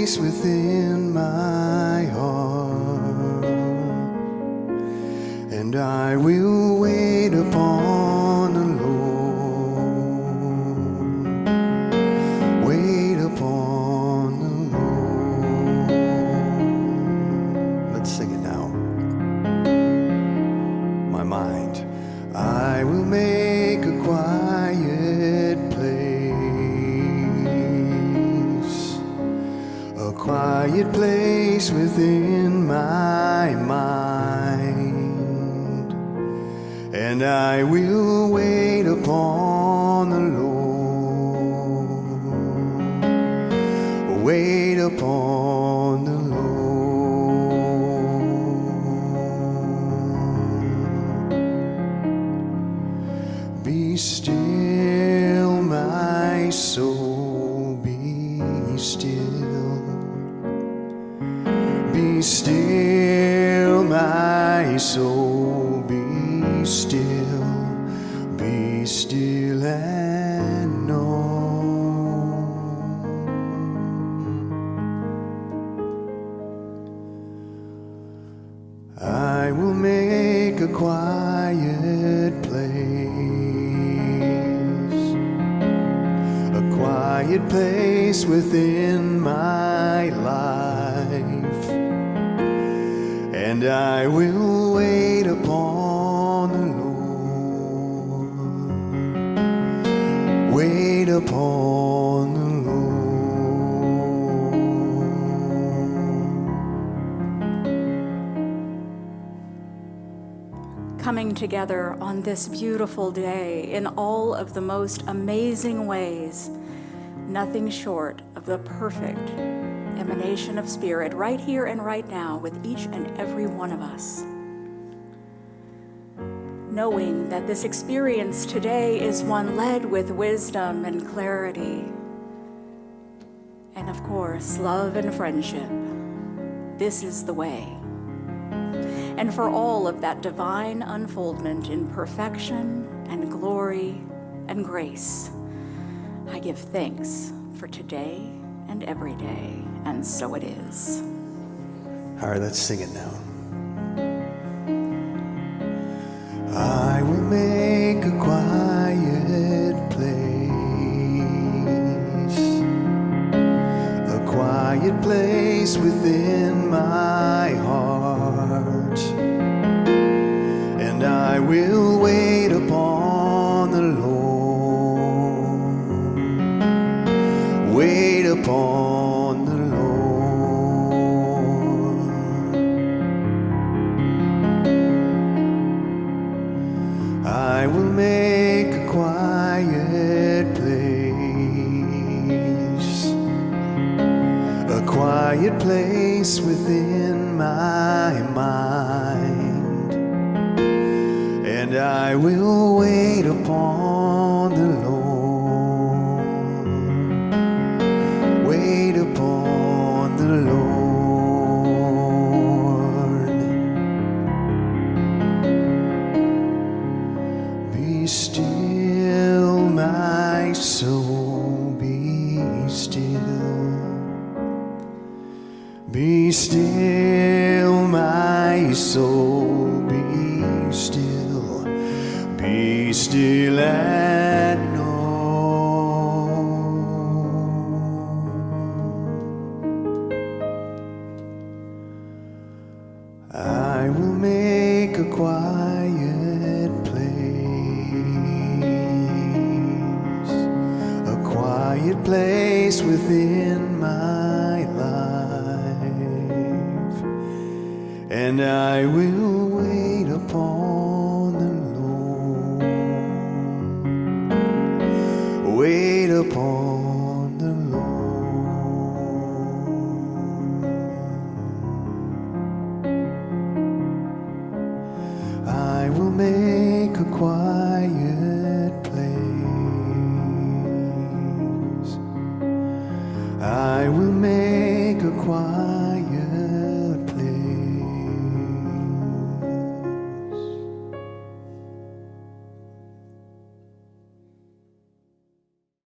place within my heart, and I will wait upon the Lord. Wait upon the Lord. Let's sing it now. My mind. I will make a quiet place, a quiet place within my mind, and I will wait upon the Lord. Wait upon the Lord. Be still, my soul, be still. Be still, my soul, be still. Be still and know. I will make a quiet place within my life, and I will wait upon the Lord. Wait upon the Lord. Coming together on this beautiful day in all of the most amazing ways, nothing short of the perfect emanation of spirit right here and right now with each and every one of us. Knowing that this experience today is one led with wisdom and clarity, and of course, love and friendship. This is the way. And for all of that divine unfoldment in perfection and glory and grace, I give thanks for today and every day, and so it is. All right, let's sing it now. I will make a quiet place within my heart, and I will wait upon the Lord. Wait upon the Lord. I will make a quiet place within my mind, and I will wait upon the Lord. Wait upon the Lord. Be still, my soul, be still. Be still, my soul, be still. Be still and know. I will make a quiet place within my life, and I will wait upon the Lord. Wait upon the Lord. I will make a quiet place. I will make a quiet